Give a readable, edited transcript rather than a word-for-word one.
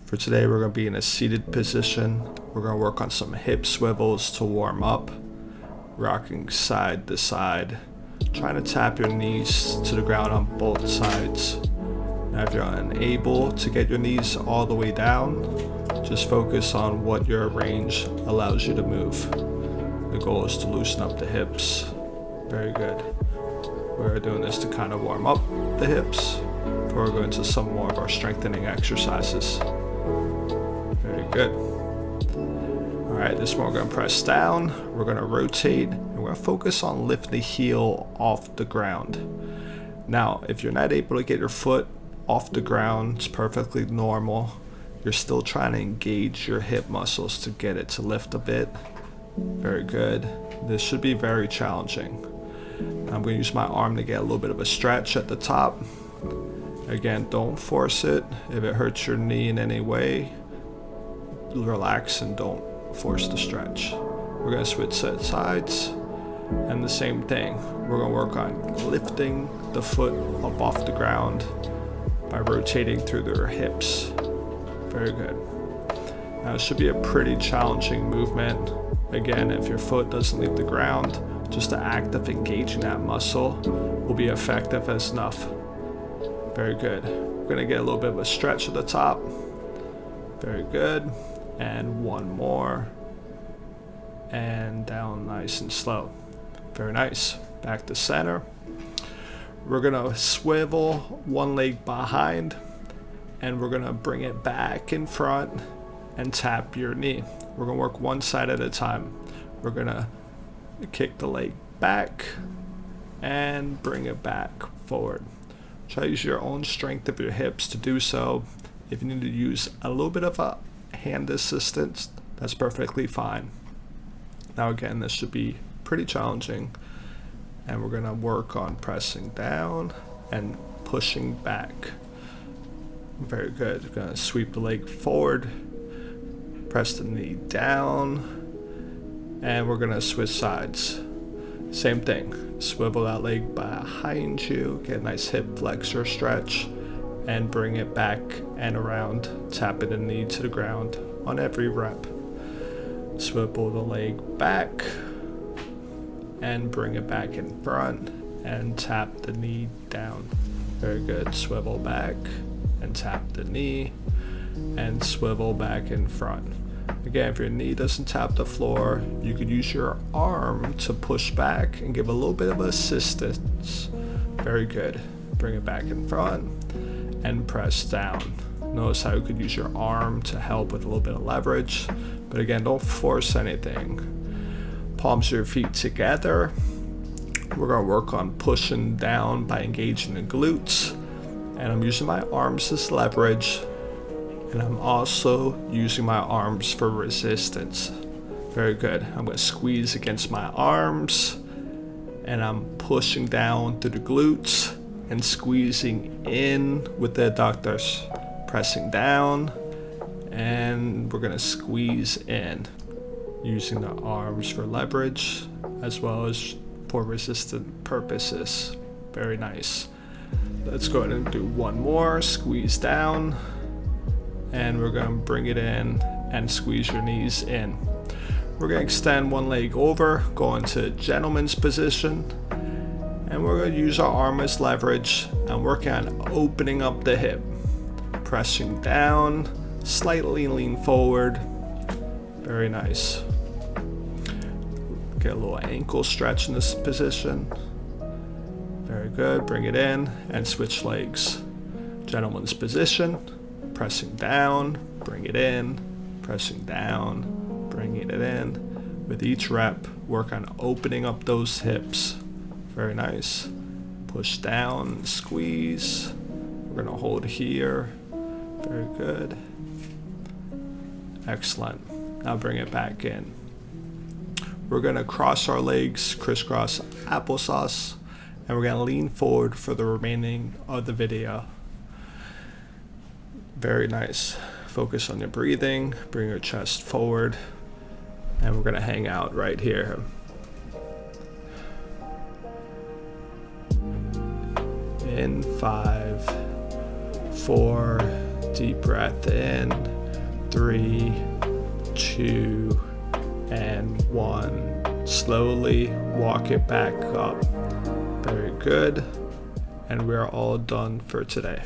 For today, we're going to be in a seated position. We're going to work on some hip swivels to warm up, rocking side to side, trying to tap your knees to the ground on both sides. Now, if you're unable to get your knees all the way down, just focus on what your range allows you to move. The goal is to loosen up the hips. Very good. We're doing this to kind of warm up the hips before we go into some more of our strengthening exercises. Very good. All right, this one we're going to press down. We're going to rotate, and we're going to focus on lifting the heel off the ground. Now, if you're not able to get your foot off the ground, it's perfectly normal. You're still trying to engage your hip muscles to get it to lift a bit. Very good. This should be very challenging. I'm going to use my arm to get a little bit of a stretch at the top. Again, don't force it. If it hurts your knee in any way, relax and don't force the stretch. We're going to switch sides, and the same thing. We're going to work on lifting the foot up off the ground by rotating through their hips. Very good. Now, it should be a pretty challenging movement. Again, if your foot doesn't leave the ground, just the act of engaging that muscle will be effective as enough. Very good. We're going to get a little bit of a stretch at the top. Very good. And one more. And down nice and slow. Very nice. Back to center. We're going to swivel one leg behind, and we're going to bring it back in front and tap your knee. We're going to work one side at a time. We're going to kick the leg back and bring it back forward. Try to use your own strength of your hips to do so. If you need to use a little bit of a hand assistance, that's perfectly fine. Now again, this should be pretty challenging, and we're going to work on pressing down and pushing back. Very good. We're going to sweep the leg forward, press the knee down, and we're going to switch sides. Same thing. Swivel that leg behind you, get a nice hip flexor stretch, and bring it back and around, tapping the knee to the ground on every rep. Swivel the leg back and bring it back in front and tap the knee down. Very good. Swivel back and tap the knee and swivel back in front. Again, if your knee doesn't tap the floor, you could use your arm to push back and give a little bit of assistance. Very good. Bring it back in front and press down. Notice how you could use your arm to help with a little bit of leverage, but again, don't force anything. Palms of your feet together. We're going to work on pushing down by engaging the glutes, and I'm using my arms as leverage, and I'm also using my arms for resistance. Very good. I'm going to squeeze against my arms, and I'm pushing down through the glutes and squeezing in with the adductors. Pressing down, and we're going to squeeze in, using the arms for leverage as well as for resistant purposes. Very nice. Let's go ahead and do one more. Squeeze down, and we're going to bring it in and squeeze your knees in. We're going to extend one leg over, go into gentleman's position, and we're going to use our arm as leverage and work on opening up the hip. Pressing down, slightly lean forward. Very nice. Get a little ankle stretch in this position. Very good. Bring it in and switch legs. Gentleman's position. Pressing down, bring it in. Pressing down, bringing it in. With each rep, work on opening up those hips. Very nice. Push down, squeeze. We're going to hold here. Very good. Excellent. Now bring it back in. We're going to cross our legs, crisscross applesauce, and we're going to lean forward for the remaining of the video. Very nice. Focus on your breathing. Bring your chest forward, and we're going to hang out right here. In 5, 4, deep breath in 3, 2, and 1. Slowly walk it back up. Very good. And we're all done for today.